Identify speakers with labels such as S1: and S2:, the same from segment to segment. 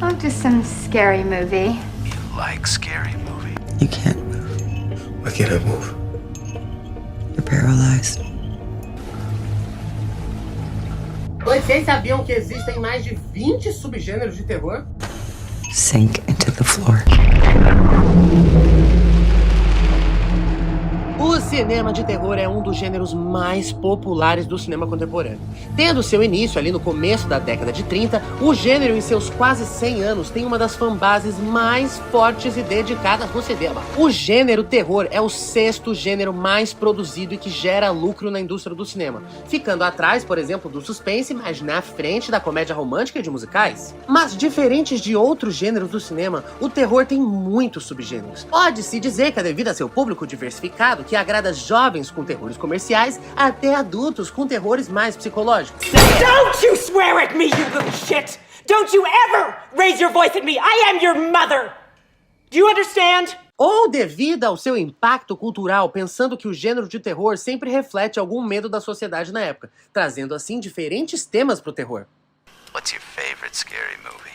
S1: Oh, just some scary movie.
S2: You like scary movie?
S3: You can't move.
S4: Why can't I move?
S3: You're paralyzed.
S5: Vocês sabiam que existem mais de 20 subgêneros de terror?
S3: Sink into the floor.
S5: O cinema de terror é um dos gêneros mais populares do cinema contemporâneo. Tendo seu início ali no começo da década de 30, o gênero em seus quase 100 anos tem uma das fanbases mais fortes e dedicadas no cinema. O gênero terror é o 6º gênero mais produzido e que gera lucro na indústria do cinema, ficando atrás, por exemplo, do suspense, mas na frente da comédia romântica e de musicais. Mas diferentes de outros gêneros do cinema, o terror tem muitos subgêneros. Pode-se dizer que é devido a seu público diversificado que agrada jovens com terrores comerciais até adultos com terrores mais psicológicos.
S6: Don't you swear at me, you little shit! Don't you ever raise your voice at me! I am your mother! Do you understand?
S5: Ou devido ao seu impacto cultural, pensando que o gênero de terror sempre reflete algum medo da sociedade na época, trazendo assim diferentes temas pro terror.
S2: What's your favorite scary movie?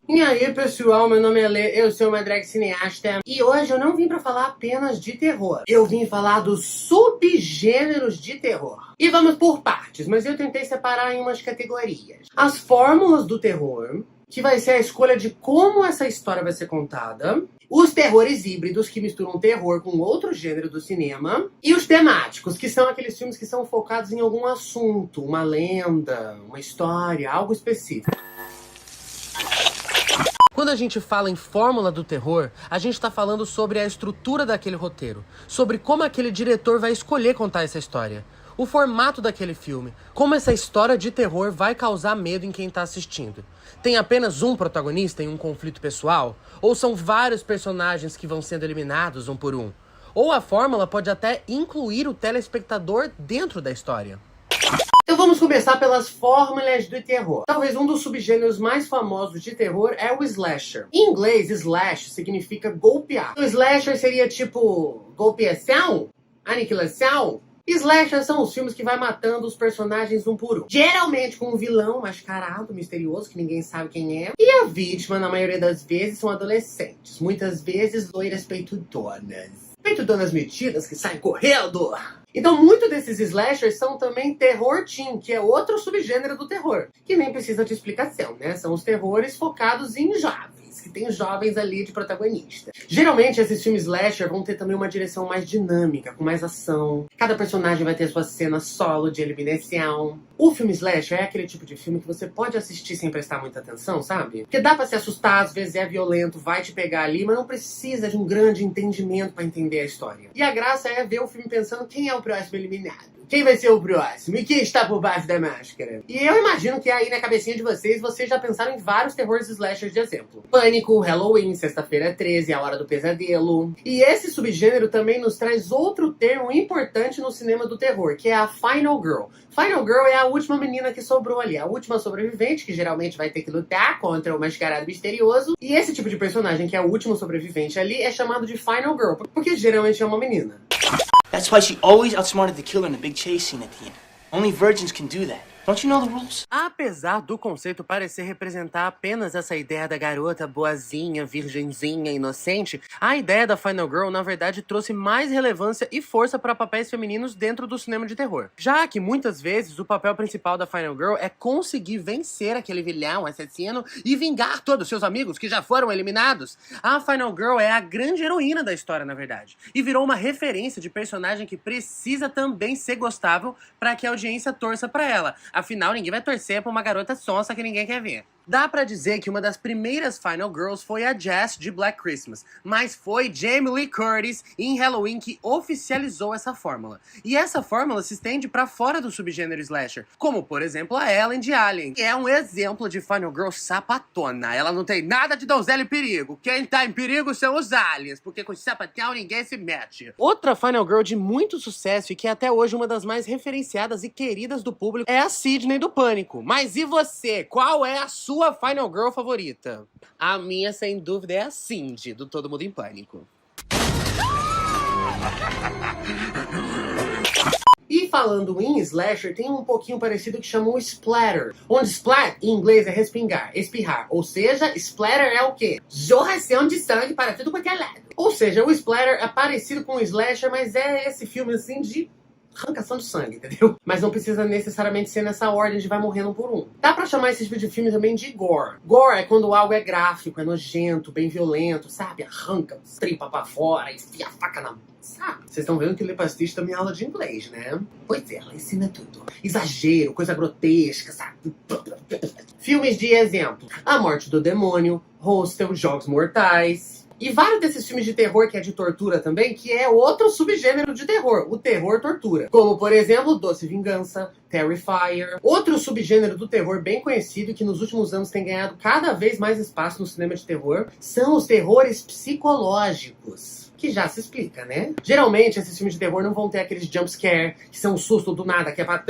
S5: E aí, pessoal, meu nome é Lê, eu sou uma drag cineasta e hoje eu não vim pra falar apenas de terror. Eu vim falar dos subgêneros de terror. E vamos por partes, mas eu tentei separar em umas categorias. As fórmulas do terror, que vai ser a escolha de como essa história vai ser contada. Os terrores híbridos, que misturam terror com outro gênero do cinema. E os temáticos, que são aqueles filmes que são focados em algum assunto, uma lenda, uma história, algo específico. Quando a gente fala em fórmula do terror, a gente tá falando sobre a estrutura daquele roteiro, sobre como aquele diretor vai escolher contar essa história, o formato daquele filme, como essa história de terror vai causar medo em quem tá assistindo. Tem apenas um protagonista em um conflito pessoal? Ou são vários personagens que vão sendo eliminados um por um? Ou a fórmula pode até incluir o telespectador dentro da história? Então vamos começar pelas fórmulas do terror. Talvez um dos subgêneros mais famosos de terror é o slasher. Em inglês, slash significa golpear. O slasher seria tipo golpeação? Aniquilação? Slasher são os filmes que vai matando os personagens um por um. Geralmente com um vilão mascarado, misterioso, que ninguém sabe quem é. E a vítima, na maioria das vezes, são adolescentes. Muitas vezes loiras peitudonas. Peitudonas metidas que saem correndo. Então, muito desses slashers são também terror teen, que é outro subgênero do terror, que nem precisa de explicação, né? São os terrores focados em jovens, que tem jovens ali de protagonista. Geralmente, esses filmes slasher vão ter também uma direção mais dinâmica, com mais ação. Cada personagem vai ter sua cena solo de eliminação. O filme slasher é aquele tipo de filme que você pode assistir sem prestar muita atenção, sabe? Porque dá pra se assustar, às vezes é violento, vai te pegar ali, mas não precisa de um grande entendimento pra entender a história. E a graça é ver o filme pensando quem é o próximo eliminado. Quem vai ser o próximo? E quem está por baixo da máscara? E eu imagino que aí na cabecinha de vocês já pensaram em vários terrores slashers de exemplo. Pânico, Halloween, Sexta-feira 13, A Hora do Pesadelo. E esse subgênero também nos traz outro termo importante no cinema do terror, que é a Final Girl. Final Girl é a última menina que sobrou ali, a última sobrevivente, que geralmente vai ter que lutar contra o mascarado misterioso. E esse tipo de personagem, que é o último sobrevivente ali, é chamado de Final Girl, porque geralmente é uma menina.
S7: That's why she always outsmarted the killer in the big chase scene at the end. Only virgins can do that. Don't you know the rules?
S5: Apesar do conceito parecer representar apenas essa ideia da garota boazinha, virgenzinha, inocente, a ideia da Final Girl, na verdade, trouxe mais relevância e força para papéis femininos dentro do cinema de terror. Já que, muitas vezes, o papel principal da Final Girl é conseguir vencer aquele vilão assassino e vingar todos os seus amigos que já foram eliminados. A Final Girl é a grande heroína da história, na verdade, e virou uma referência de personagem que precisa também ser gostável para que a audiência torça para ela. Afinal, ninguém vai torcer pra uma garota sonsa que ninguém quer ver. Dá pra dizer que uma das primeiras Final Girls foi a Jess de Black Christmas, mas foi Jamie Lee Curtis em Halloween que oficializou essa fórmula. E essa fórmula se estende pra fora do subgênero slasher, como por exemplo a Ellen de Alien, que é um exemplo de Final Girl sapatona. Ela não tem nada de donzela em perigo. Quem tá em perigo são os aliens, porque com sapatão ninguém se mete. Outra Final Girl de muito sucesso e que é até hoje uma das mais referenciadas e queridas do público é a Sidney do Pânico. Mas e você? Qual é a sua Final Girl favorita? A minha, sem dúvida, é a Cindy, do Todo Mundo em Pânico. E falando em slasher, tem um pouquinho parecido que chama o splatter. Onde splat, em inglês, é respingar, espirrar. Ou seja, splatter é o quê? Jorração de sangue para tudo quanto é lado. Ou seja, o splatter é parecido com o slasher, mas é esse filme assim de arrancação de sangue, entendeu? Mas não precisa necessariamente ser nessa ordem de vai morrendo um por um. Dá pra chamar esse tipo de filme também de gore. Gore é quando algo é gráfico, é nojento, bem violento, sabe? Arranca, tripa pra fora, enfia a faca na... Sabe? Vocês estão vendo que Lê Pastiche também é aula de inglês, né? Pois é, ela ensina tudo. Exagero, coisa grotesca, sabe? Filmes de exemplo. A Morte do Demônio, Hostel, Jogos Mortais... E vários desses filmes de terror, que é de tortura também, que é outro subgênero de terror, o terror-tortura. Como, por exemplo, Doce Vingança, Terrifier. Outro subgênero do terror bem conhecido, que nos últimos anos tem ganhado cada vez mais espaço no cinema de terror, são os terrores psicológicos. Que já se explica, né? Geralmente, esses filmes de terror não vão ter aqueles jumpscare, que são um susto do nada, que é pra...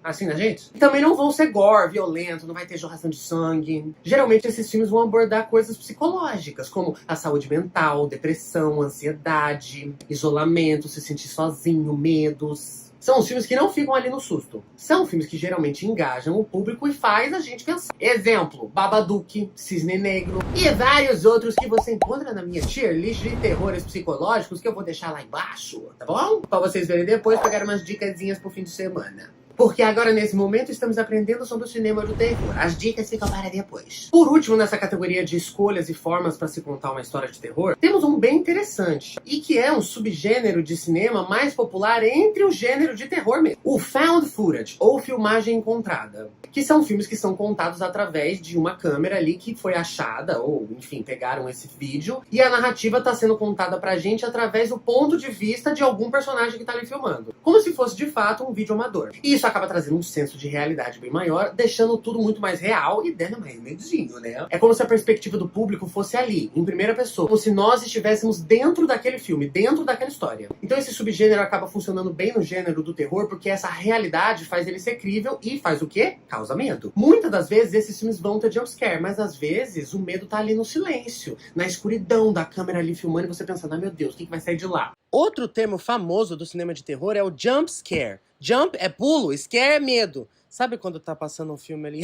S5: assim na gente. E também não vão ser gore, violento, não vai ter jorração de sangue. Geralmente esses filmes vão abordar coisas psicológicas, como a saúde mental, depressão, ansiedade, isolamento, se sentir sozinho, medos. São os filmes que não ficam ali no susto. São filmes que geralmente engajam o público e faz a gente pensar. Exemplo, Babadook, Cisne Negro e vários outros que você encontra na minha tier list de terrores psicológicos que eu vou deixar lá embaixo, tá bom? Pra vocês verem depois, pegar umas dicasinhas pro fim de semana. Porque agora, nesse momento, estamos aprendendo sobre o cinema do terror. As dicas ficam para depois. Por último, nessa categoria de escolhas e formas para se contar uma história de terror, temos um bem interessante. E que é um subgênero de cinema mais popular entre o gênero de terror mesmo. O found footage, ou filmagem encontrada. Que são filmes que são contados através de uma câmera ali que foi achada, ou, enfim, pegaram esse vídeo. E a narrativa está sendo contada pra gente através do ponto de vista de algum personagem que tá ali filmando. Como se fosse, de fato, um vídeo amador. E isso acaba trazendo um senso de realidade bem maior, deixando tudo muito mais real e dando mais medinho, né? É como se a perspectiva do público fosse ali, em primeira pessoa. Como se nós estivéssemos dentro daquele filme, dentro daquela história. Então esse subgênero acaba funcionando bem no gênero do terror, porque essa realidade faz ele ser crível e faz o quê? Causa medo. Muitas das vezes esses filmes vão ter jumpscare, mas às vezes o medo tá ali no silêncio, na escuridão da câmera ali filmando e você pensando, ah, meu Deus, o que vai sair de lá? Outro termo famoso do cinema de terror é o jump scare. Jump é pulo, scare é medo. Sabe quando tá passando um filme ali,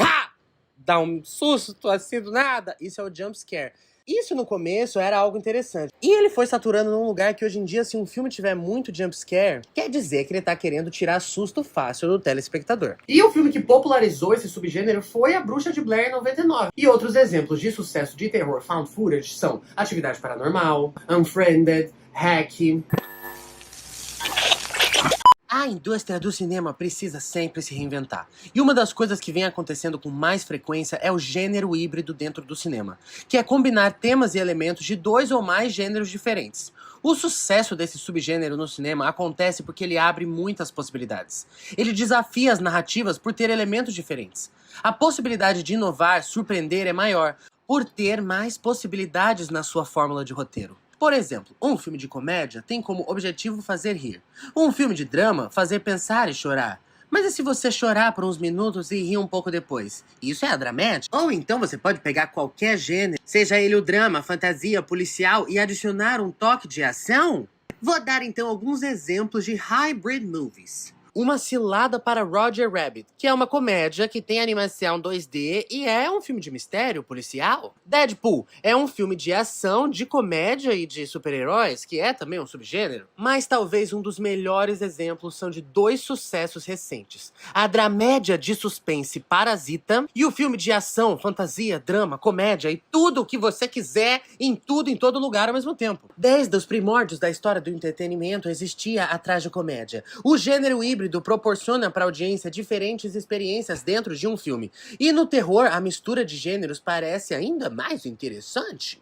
S5: dá um susto assim do nada? Isso é o jump scare. Isso no começo era algo interessante. E ele foi saturando num lugar que hoje em dia, se um filme tiver muito jump scare, quer dizer que ele tá querendo tirar susto fácil do telespectador. E o filme que popularizou esse subgênero foi A Bruxa de Blair, em 99. E outros exemplos de sucesso de terror found footage são Atividade Paranormal, Unfriended, Hack. A indústria do cinema precisa sempre se reinventar. E uma das coisas que vem acontecendo com mais frequência é o gênero híbrido dentro do cinema, que é combinar temas e elementos de 2 ou mais gêneros diferentes. O sucesso desse subgênero no cinema acontece porque ele abre muitas possibilidades. Ele desafia as narrativas por ter elementos diferentes. A possibilidade de inovar, surpreender é maior, por ter mais possibilidades na sua fórmula de roteiro. Por exemplo, um filme de comédia tem como objetivo fazer rir. Um filme de drama, fazer pensar e chorar. Mas e se você chorar por uns minutos e rir um pouco depois? Isso é a dramédia? Ou então você pode pegar qualquer gênero, seja ele o drama, fantasia, policial, e adicionar um toque de ação? Vou dar então alguns exemplos de hybrid movies. Uma Cilada para Roger Rabbit, que é uma comédia que tem animação 2D e é um filme de mistério policial. Deadpool é um filme de ação, de comédia e de super-heróis, que é também um subgênero. Mas talvez um dos melhores exemplos são de 2 sucessos recentes. A dramédia de suspense Parasita e o filme de ação, fantasia, drama, comédia e tudo o que você quiser, em tudo, em todo lugar ao mesmo tempo. Desde os primórdios da história do entretenimento existia a tragicomédia. O gênero híbrido proporciona para a audiência diferentes experiências dentro de um filme. E no terror, a mistura de gêneros parece ainda mais interessante.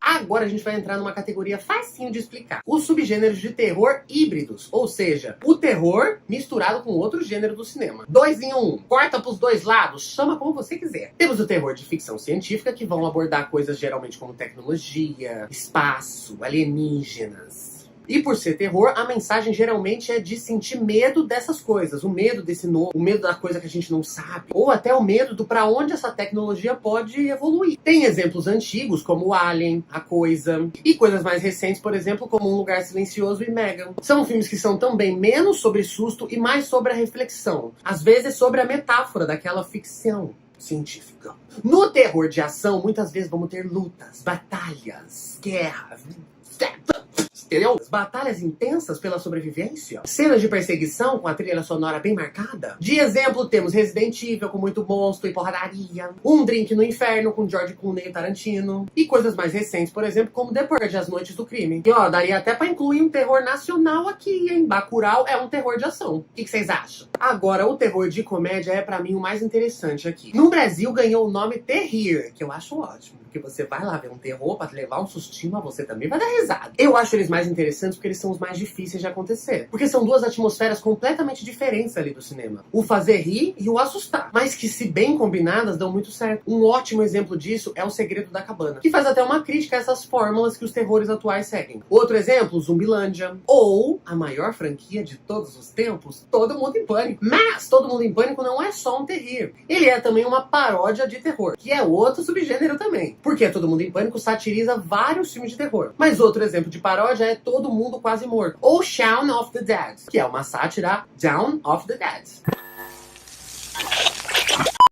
S5: Agora a gente vai entrar numa categoria facinho de explicar. Os subgêneros de terror híbridos, ou seja, o terror misturado com outro gênero do cinema. 2 em 1, corta pros 2 lados, chama como você quiser. Temos o terror de ficção científica, que vão abordar coisas geralmente como tecnologia, espaço, alienígenas. E por ser terror, a mensagem geralmente é de sentir medo dessas coisas. O medo desse novo, o medo da coisa que a gente não sabe. Ou até o medo do pra onde essa tecnologia pode evoluir. Tem exemplos antigos, como o Alien, A Coisa. E coisas mais recentes, por exemplo, como Um Lugar Silencioso e Megan. São filmes que são também menos sobre susto e mais sobre a reflexão. Às vezes sobre a metáfora daquela ficção científica. No terror de ação, muitas vezes vamos ter lutas, batalhas, guerras, entendeu? Batalhas intensas pela sobrevivência. Cenas de perseguição com a trilha sonora bem marcada. De exemplo, temos Resident Evil com muito monstro e porradaria. Um Drink no Inferno com George Clooney e Tarantino. E coisas mais recentes, por exemplo, como The Purge, As Noites do Crime. E ó, daria até pra incluir um terror nacional aqui, hein? Bacurau é um terror de ação. O que vocês acham? Agora, o terror de comédia é pra mim o mais interessante aqui. No Brasil ganhou o nome Terrir, que eu acho ótimo. Porque você vai lá ver um terror pra levar um sustinho, mas você também vai dar risada. Eu acho eles mais interessantes porque eles são os mais difíceis de acontecer. Porque são duas atmosferas completamente diferentes ali do cinema. O fazer rir e o assustar. Mas que, se bem combinadas, dão muito certo. Um ótimo exemplo disso é O Segredo da Cabana, que faz até uma crítica a essas fórmulas que os terrores atuais seguem. Outro exemplo, Zumbilândia. Ou a maior franquia de todos os tempos, Todo Mundo em Pânico. Mas Todo Mundo em Pânico não é só um terrir. Ele é também uma paródia de terror, que é outro subgênero também. Porque Todo Mundo em Pânico satiriza vários filmes de terror. Mas outro exemplo de paródia é Todo Mundo Quase Morto, ou Shaun of the Dead, que é uma sátira Down of the Dead.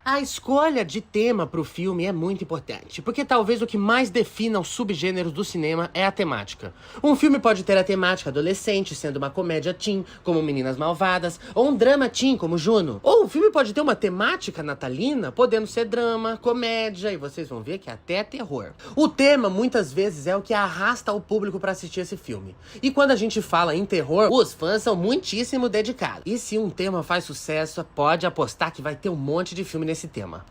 S5: A escolha de tema pro filme é muito importante, porque talvez o que mais defina os subgêneros do cinema é a temática. Um filme pode ter a temática adolescente, sendo uma comédia teen, como Meninas Malvadas, ou um drama teen, como Juno. Ou o filme pode ter uma temática natalina, podendo ser drama, comédia, e vocês vão ver que até terror. O tema, muitas vezes, é o que arrasta o público pra assistir esse filme. E quando a gente fala em terror, os fãs são muitíssimo dedicados. E se um tema faz sucesso, pode apostar que vai ter um monte de filme nesse tema.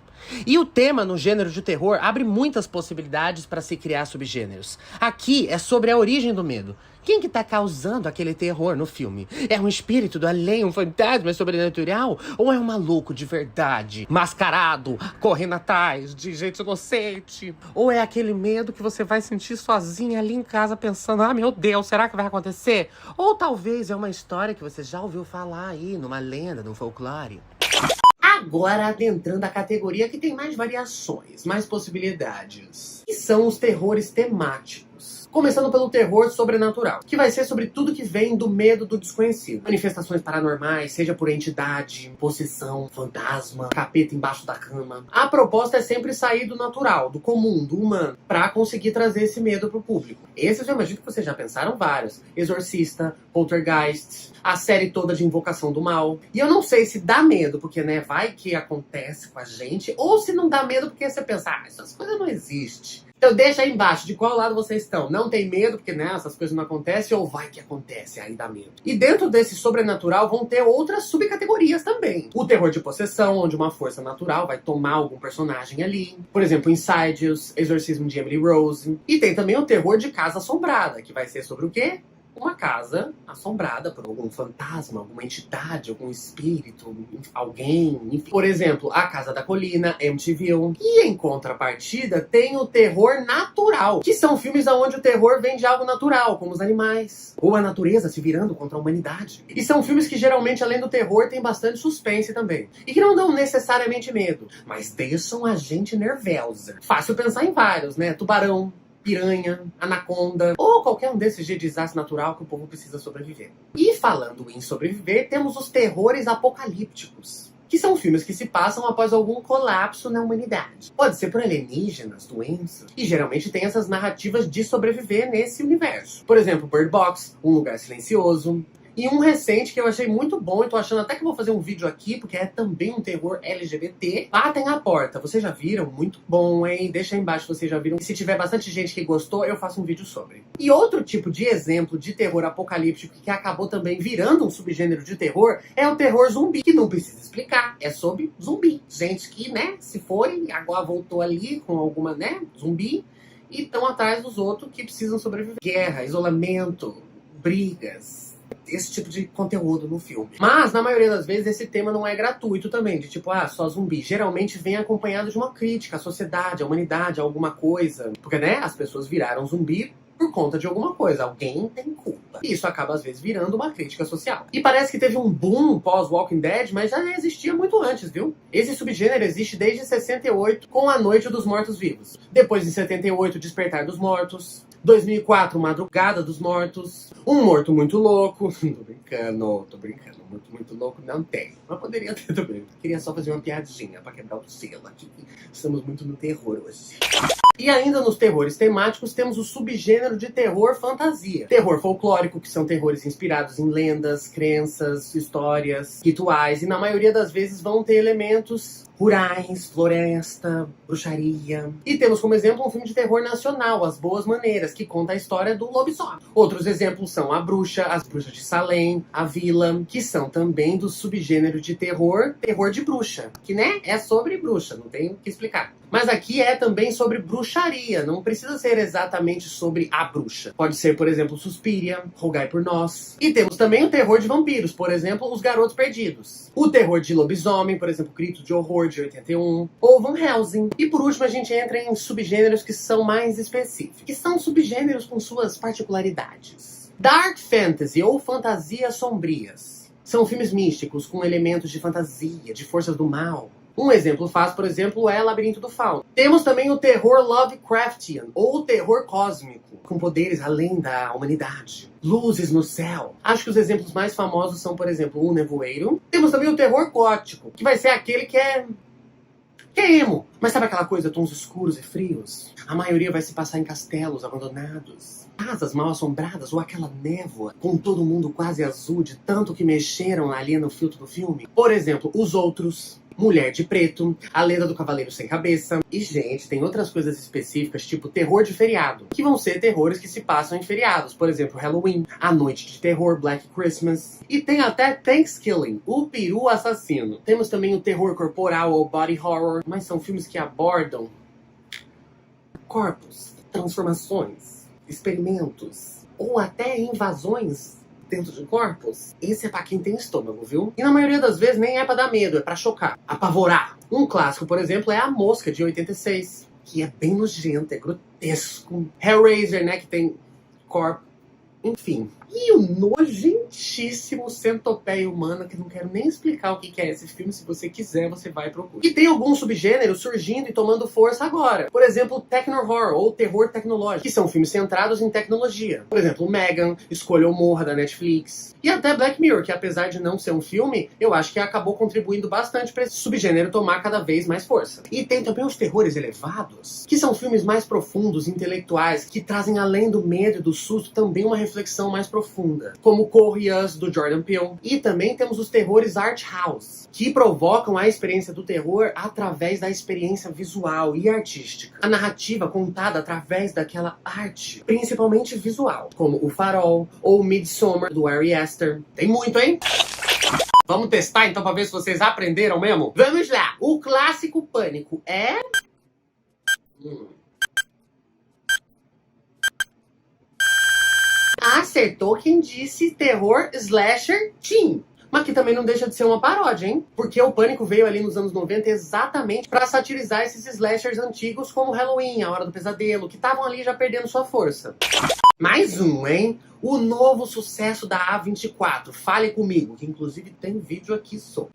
S5: E o tema no gênero de terror abre muitas possibilidades para se criar subgêneros. Aqui é sobre a origem do medo. Quem que tá causando aquele terror no filme? É um espírito do além, um fantasma sobrenatural? Ou é um maluco de verdade, mascarado, correndo atrás de gente inocente? Ou é aquele medo que você vai sentir sozinha ali em casa pensando, ah, meu Deus, será que vai acontecer? Ou talvez é uma história que você já ouviu falar aí, numa lenda, num folclore. Agora, adentrando a categoria que tem mais variações, mais possibilidades, que são os terrores temáticos. Começando pelo terror sobrenatural, que vai ser sobre tudo que vem do medo do desconhecido. Manifestações paranormais, seja por entidade, possessão, fantasma, capeta embaixo da cama. A proposta é sempre sair do natural, do comum, do humano, pra conseguir trazer esse medo pro público. Esses eu imagino que vocês já pensaram vários. Exorcista, Poltergeist, a série toda de Invocação do Mal. E eu não sei se dá medo, porque, né, vai que acontece com a gente, ou se não dá medo porque você pensa, ah, essas coisas não existem. Então deixa aí embaixo de qual lado vocês estão. Não tem medo, porque né, essas coisas não acontecem, ou vai que acontece, aí dá medo. E dentro desse sobrenatural vão ter outras subcategorias também. O terror de possessão, onde uma força natural vai tomar algum personagem ali. Por exemplo, Insidious, Exorcismo de Emily Rose. E tem também o terror de casa assombrada, que vai ser sobre o quê? Uma casa assombrada por algum fantasma, alguma entidade, algum espírito, alguém, enfim. Por exemplo, A Casa da Colina, Amityville. E em contrapartida, tem o terror natural, que são filmes onde o terror vem de algo natural, como os animais, ou a natureza se virando contra a humanidade. E são filmes que geralmente, além do terror, tem bastante suspense também. E que não dão necessariamente medo, mas deixam a gente nervosa. Fácil pensar em vários, né? Tubarão, Piranha, Anaconda, ou qualquer um desses de desastre natural que o povo precisa sobreviver. E falando em sobreviver, temos os terrores apocalípticos, que são filmes que se passam após algum colapso na humanidade. Pode ser por alienígenas, doenças, e geralmente tem essas narrativas de sobreviver nesse universo. Por exemplo, Bird Box, Um Lugar Silencioso. E um recente que eu achei muito bom, e tô achando até que vou fazer um vídeo aqui, porque é também um terror LGBT, Batem a Porta. Vocês já viram? Muito bom, hein? Deixa aí embaixo se vocês já viram. E se tiver bastante gente que gostou, eu faço um vídeo sobre. E outro tipo de exemplo de terror apocalíptico que acabou também virando um subgênero de terror é o terror zumbi, que não precisa explicar. É sobre zumbi. Gente que, né, se forem, agora voltou ali com alguma, né, zumbi, e estão atrás dos outros que precisam sobreviver. Guerra, isolamento, brigas, esse tipo de conteúdo no filme. Mas, na maioria das vezes, esse tema não é gratuito também, de tipo, ah, só zumbi. Geralmente vem acompanhado de uma crítica à sociedade, à humanidade, a alguma coisa. Porque, né, as pessoas viraram zumbi por conta de alguma coisa. Alguém tem culpa. E isso acaba, às vezes, virando uma crítica social. E parece que teve um boom pós-Walking Dead, mas já existia muito antes, viu? Esse subgênero existe desde 68, com A Noite dos Mortos-Vivos. Depois, em 78, Despertar dos Mortos. 2004, Madrugada dos Mortos. Um Morto Muito Louco. Tô brincando. Muito louco não tem. Mas poderia ter também. Queria só fazer uma piadinha pra quebrar o selo aqui. Estamos muito no terror hoje. E ainda nos terrores temáticos temos o subgênero de terror fantasia. Terror folclórico, que são terrores inspirados em lendas, crenças, histórias, rituais. E na maioria das vezes vão ter elementos rurais, floresta, bruxaria. E temos como exemplo um filme de terror nacional, As Boas Maneiras, que conta a história do lobisomem. Outros exemplos são A Bruxa, As Bruxas de Salem, A Vila, que são também do subgênero de terror, terror de bruxa. Que, né, é sobre bruxa, não tem o que explicar. Mas aqui é também sobre bruxaria, não precisa ser exatamente sobre a bruxa. Pode ser, por exemplo, Suspiria, Rogai por Nós. E temos também o terror de vampiros, por exemplo, Os Garotos Perdidos. O terror de lobisomem, por exemplo, Grito de Horror, de 81. Ou Van Helsing. E por último a gente entra em subgêneros que são mais específicos, que são subgêneros com suas particularidades. Dark Fantasy, ou fantasias sombrias. São filmes místicos com elementos de fantasia, de forças do mal. Um exemplo fácil, por exemplo, é Labirinto do Fauno. Temos também o terror Lovecraftian, ou terror cósmico, com poderes além da humanidade. Luzes no céu. Acho que os exemplos mais famosos são, por exemplo, O Nevoeiro. Temos também o terror gótico, que vai ser aquele que é emo. Mas sabe aquela coisa, tons escuros e frios? A maioria vai se passar em castelos abandonados, casas mal assombradas, ou aquela névoa com todo mundo quase azul de tanto que mexeram ali no filtro do filme. Por exemplo, Os Outros, Mulher de Preto, A Lenda do Cavaleiro Sem Cabeça. E, gente, tem outras coisas específicas, tipo terror de feriado, que vão ser terrores que se passam em feriados. Por exemplo, Halloween, A Noite de Terror, Black Christmas. E tem até Thanksgiving, O Peru Assassino. Temos também o terror corporal, ou body horror, mas são filmes que abordam corpos, transformações, experimentos, ou até invasões dentro de corpos. Esse é pra quem tem estômago, viu? E na maioria das vezes nem é pra dar medo, é pra chocar, apavorar. Um clássico, por exemplo, é A Mosca, de 86, que é bem nojento, é grotesco. Hellraiser, né, que tem corpo, enfim. E o nojentíssimo Centopeia Humana, que não quero nem explicar o que é esse filme. Se você quiser, você vai procurar. E tem alguns subgêneros surgindo e tomando força agora. Por exemplo, Techno-Horror, ou terror tecnológico, que são filmes centrados em tecnologia. Por exemplo, Megan, Escolha ou Morra, da Netflix. E até Black Mirror, que apesar de não ser um filme, eu acho que acabou contribuindo bastante para esse subgênero tomar cada vez mais força. E tem também os terrores elevados, que são filmes mais profundos, intelectuais, que trazem além do medo e do susto também uma reflexão mais profunda, como Corre Us, do Jordan Peele. E também temos os terrores art house, que provocam a experiência do terror através da experiência visual e artística. A narrativa contada através daquela arte, principalmente visual, como O Farol ou Midsommar, do Ari Aster. Tem muito, hein? Vamos testar então pra ver se vocês aprenderam mesmo? Vamos lá! O clássico Pânico é... Acertou quem disse terror slasher teen. Mas que também não deixa de ser uma paródia, hein? Porque o Pânico veio ali nos anos 90 exatamente pra satirizar esses slashers antigos como Halloween, A Hora do Pesadelo, que estavam ali já perdendo sua força. Mais um, hein? O novo sucesso da A24, Fale Comigo, que inclusive tem vídeo aqui sobre.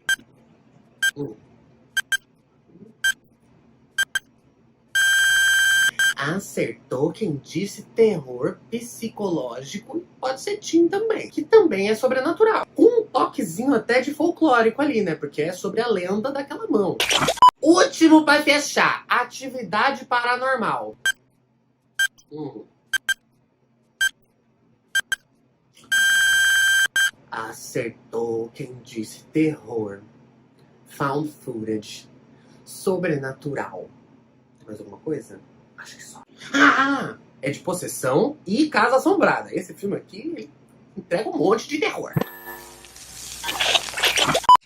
S5: Acertou quem disse terror psicológico, pode ser teen também, que também é sobrenatural. Com um toquezinho até de folclórico ali, né? Porque é sobre a lenda daquela mão. Último pra fechar, Atividade Paranormal. Acertou quem disse terror, found footage, sobrenatural. Tem mais alguma coisa? Acho que só. É de possessão e Casa Assombrada. Esse filme aqui entrega um monte de terror.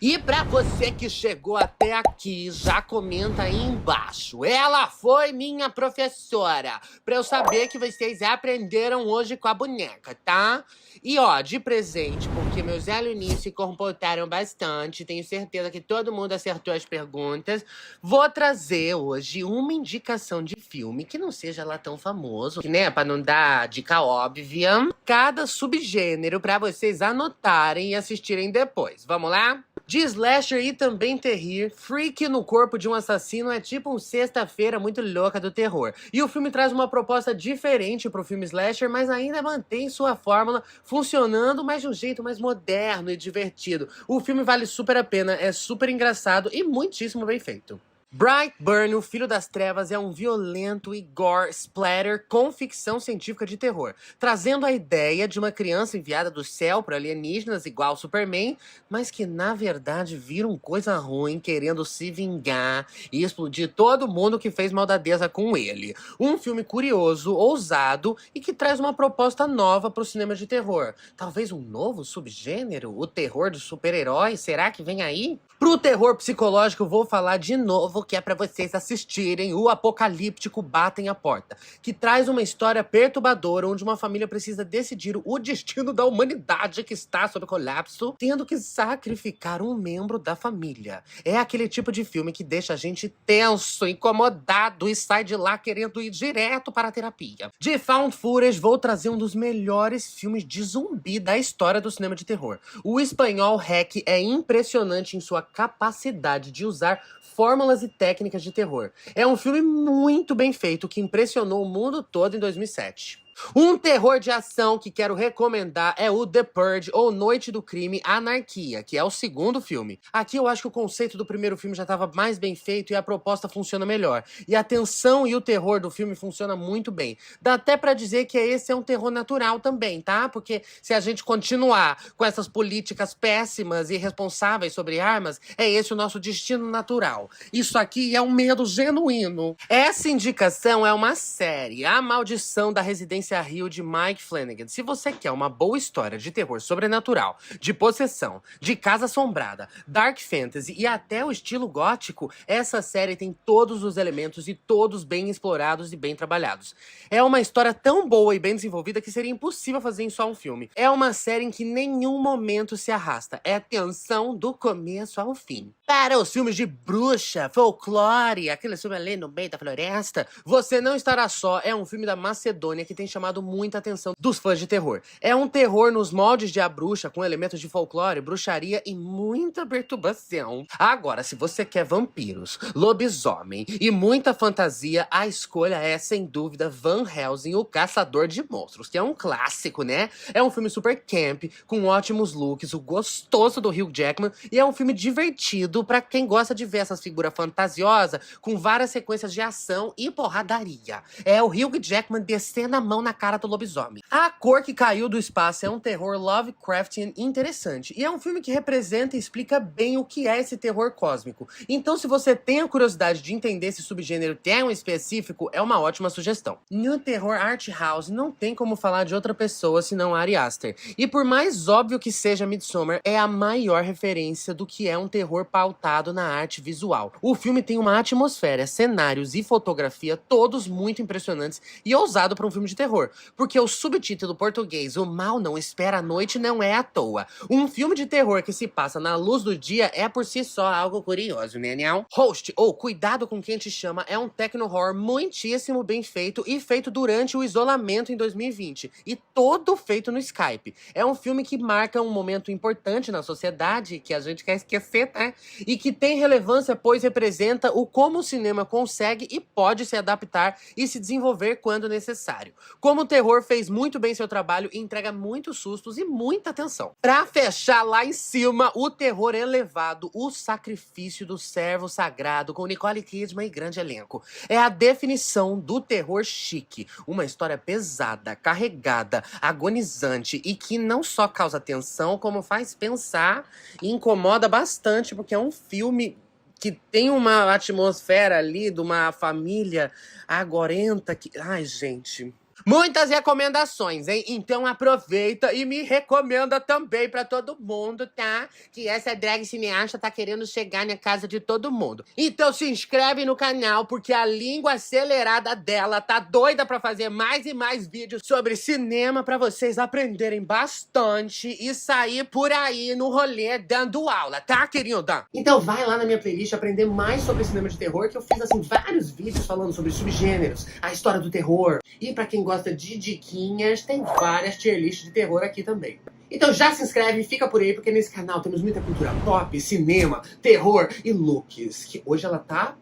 S5: E pra você que chegou até aqui, já comenta aí embaixo. Ela foi minha professora, pra eu saber que vocês aprenderam hoje com a boneca, tá? E ó, de presente, porque meus aluninhos se comportaram bastante, tenho certeza que todo mundo acertou as perguntas, vou trazer hoje uma indicação de filme que não seja lá tão famoso, né? Pra não dar dica óbvia. Cada subgênero pra vocês anotarem e assistirem depois. Vamos lá? De slasher e também terrir, Freak no corpo de um assassino é tipo um sexta-feira muito louca do terror. E o filme traz uma proposta diferente pro filme slasher, mas ainda mantém sua fórmula funcionando, mas de um jeito mais moderno e divertido. O filme vale super a pena, é super engraçado e muitíssimo bem feito. Brightburn, o Filho das Trevas, é um violento e gore splatter com ficção científica de terror, trazendo a ideia de uma criança enviada do céu para alienígenas igual Superman, mas que na verdade viram coisa ruim querendo se vingar e explodir todo mundo que fez maldadeza com ele. Um filme curioso, ousado e que traz uma proposta nova para o cinema de terror. Talvez um novo subgênero? O terror dos super-heróis? Será que vem aí? Pro terror psicológico, vou falar de novo que é pra vocês assistirem O Apocalíptico Batem a Porta, que traz uma história perturbadora onde uma família precisa decidir o destino da humanidade que está sob colapso, tendo que sacrificar um membro da família. É aquele tipo de filme que deixa a gente tenso, incomodado e sai de lá querendo ir direto para a terapia. De Found Footage, vou trazer um dos melhores filmes de zumbi da história do cinema de terror. O espanhol REC é impressionante em sua capacidade de usar fórmulas e técnicas de terror. É um filme muito bem feito que impressionou o mundo todo em 2007. Um terror de ação que quero recomendar é o The Purge, ou Noite do Crime, Anarquia, que é o segundo filme. Aqui eu acho que o conceito do primeiro filme já estava mais bem feito e a proposta funciona melhor. E a tensão e o terror do filme funciona muito bem. Dá até pra dizer que esse é um terror natural também, tá? Porque se a gente continuar com essas políticas péssimas e irresponsáveis sobre armas, é esse o nosso destino natural. Isso aqui é um medo genuíno. Essa indicação é uma série, A Maldição da Residência Rio, de Mike Flanagan. Se você quer uma boa história de terror sobrenatural, de possessão, de casa assombrada, dark fantasy e até o estilo gótico, essa série tem todos os elementos e todos bem explorados e bem trabalhados. É uma história tão boa e bem desenvolvida que seria impossível fazer em só um filme. É uma série em que nenhum momento se arrasta. É tensão do começo ao fim. Para os filmes de bruxa, folclore, aquele filme ali no meio da floresta, você não estará só. É um filme da Macedônia que tem chamado muita atenção dos fãs de terror. É um terror nos moldes de A Bruxa, com elementos de folclore, bruxaria e muita perturbação. Agora, se você quer vampiros, lobisomem e muita fantasia, a escolha é, sem dúvida, Van Helsing, o Caçador de Monstros, que é um clássico, né? É um filme super camp, com ótimos looks, o gostoso do Hugh Jackman, e é um filme divertido pra quem gosta de ver essas figuras fantasiosas com várias sequências de ação e porradaria. É o Hugh Jackman descendo a mão na cara do lobisomem. A Cor que Caiu do Espaço é um terror Lovecraftian interessante, e é um filme que representa e explica bem o que é esse terror cósmico. Então, se você tem a curiosidade de entender esse subgênero tão específico, é uma ótima sugestão. No terror art house, não tem como falar de outra pessoa senão Ari Aster. E por mais óbvio que seja Midsommar, é a maior referência do que é um terror pautado na arte visual. O filme tem uma atmosfera, cenários e fotografia todos muito impressionantes e ousado para um filme de terror, porque o subtítulo português O Mal Não Espera a Noite não é à toa. Um filme de terror que se passa na luz do dia é por si só algo curioso, né, não? Host, ou Cuidado com Quem Te Chama, é um techno-horror muitíssimo bem feito e feito durante o isolamento em 2020, e todo feito no Skype. É um filme que marca um momento importante na sociedade, que a gente quer esquecer, né? E que tem relevância, pois representa o como o cinema consegue e pode se adaptar e se desenvolver quando necessário. Como o terror fez muito bem seu trabalho e entrega muitos sustos e muita atenção. Pra fechar lá em cima, o terror elevado, O Sacrifício do Servo Sagrado, com Nicole Kidman e grande elenco. É a definição do terror chique. Uma história pesada, carregada, agonizante e que não só causa tensão, como faz pensar e incomoda bastante, porque é um filme que tem uma atmosfera ali de uma família agorenta que... Ai, gente... Muitas recomendações, hein? Então aproveita e me recomenda também pra todo mundo, tá? Que essa drag cineasta tá querendo chegar na casa de todo mundo. Então se inscreve no canal, porque a língua acelerada dela tá doida pra fazer mais e mais vídeos sobre cinema pra vocês aprenderem bastante e sair por aí no rolê dando aula, tá, querida? Então vai lá na minha playlist aprender mais sobre cinema de terror, que eu fiz, assim, vários vídeos falando sobre subgêneros, a história do terror. E pra quem gosta de diquinhas, tem várias tier lists de terror aqui também. Então já se inscreve e fica por aí, porque nesse canal temos muita cultura pop, cinema, terror e looks, que hoje ela tá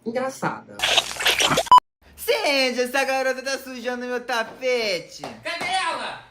S5: engraçada.
S4: Gente, essa garota tá sujando meu tapete.
S5: Cadê ela?